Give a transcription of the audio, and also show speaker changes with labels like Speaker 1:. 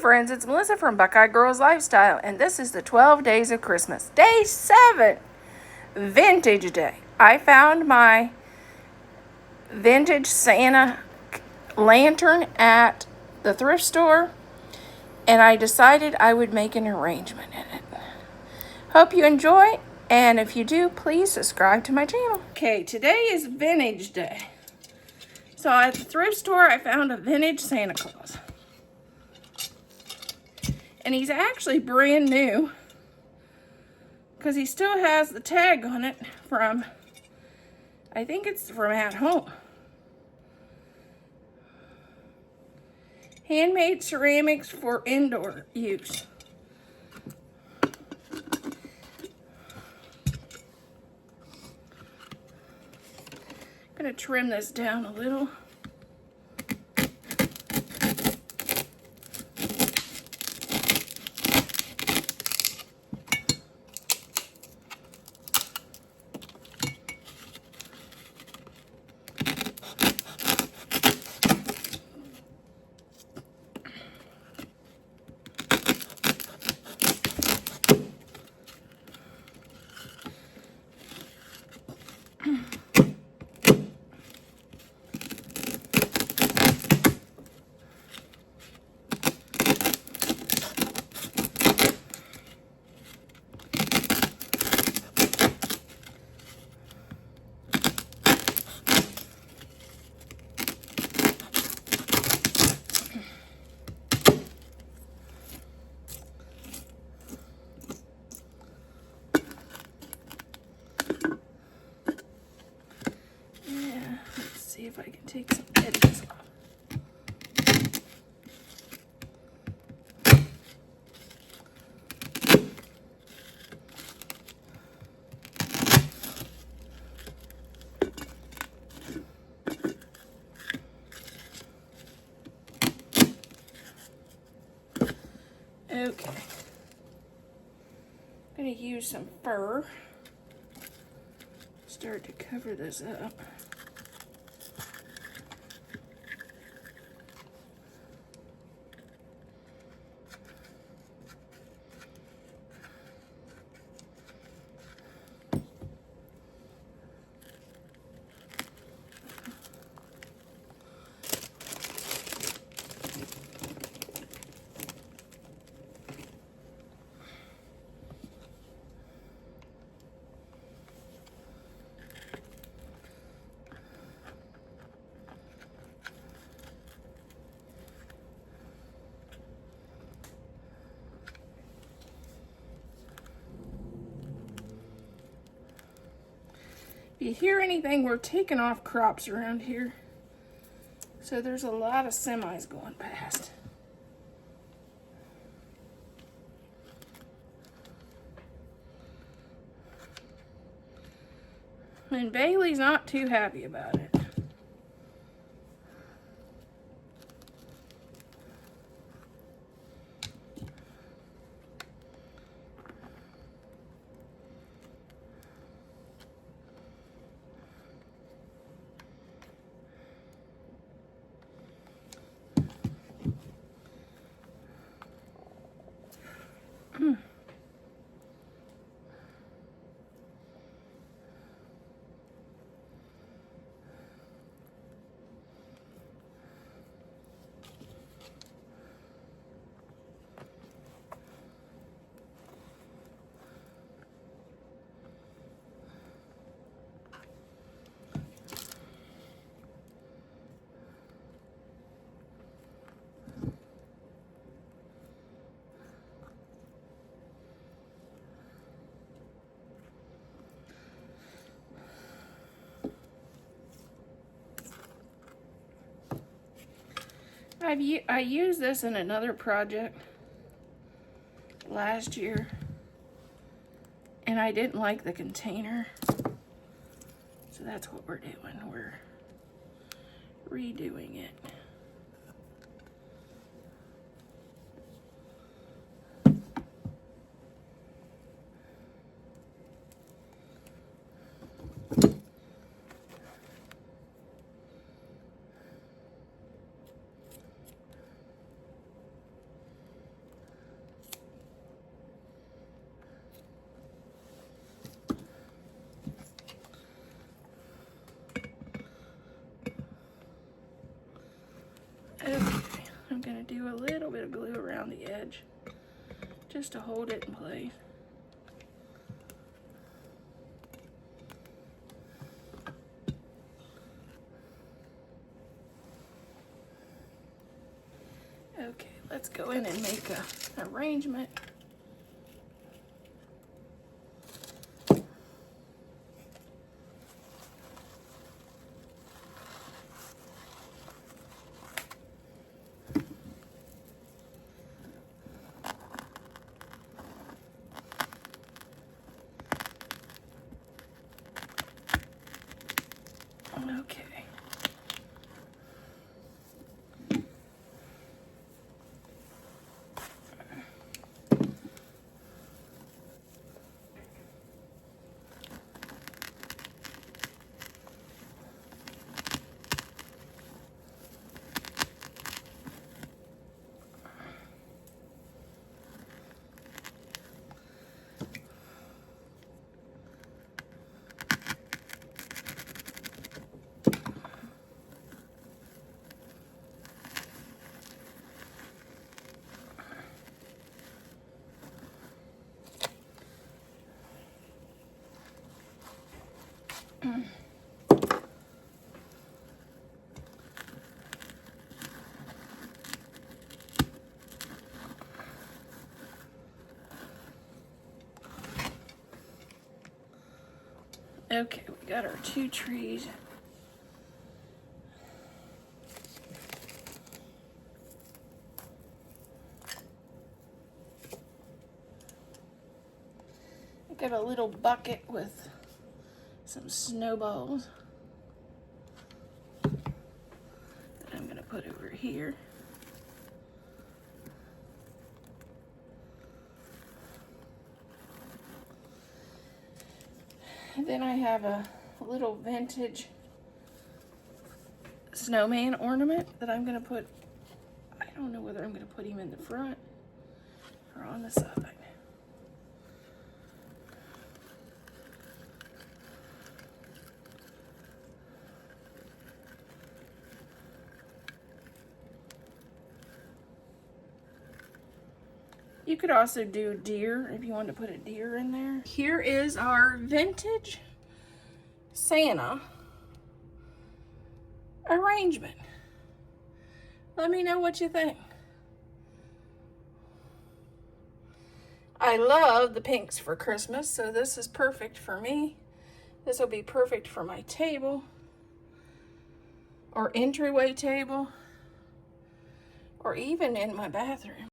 Speaker 1: friends, it's Melissa from Buckeye Girls Lifestyle, and this is the 12 Days of Christmas. Day 7, Vintage Day. I found my vintage Santa lantern at the thrift store, and I decided I would make an arrangement in it. Hope you enjoy, and if you do, please subscribe to my channel. Okay, today is Vintage Day. So at the thrift store, I found a vintage Santa Claus. And he's actually brand new because he still has the tag on it from, I think it's from at home. Handmade ceramics for indoor use. I'm gonna trim this down a little. See if I can take some edges off. Okay. I'm going to use some fur. Start to cover this up. If you hear anything, we're taking off crops around here. So there's a lot of semis going past. And Bailey's not too happy about it. I used this in another project last year, and I didn't like the container, so that's what we're doing. We're redoing it. going to do a little bit of glue around the edge just to hold it in place. Okay, let's go in and make an arrangement. Okay. Okay, we got our 2 trees. I got a little bucket with some snowballs that I'm going to put over here. And then I have a little vintage snowman ornament that I'm going to put, I don't know whether I'm going to put him in the front or on the side. You could also do deer if you want to put a deer in there. Here is our vintage Santa arrangement. Let me know what you think. I love the pinks for Christmas, so this is perfect for me. This will be perfect for my table or entryway table or even in my bathroom.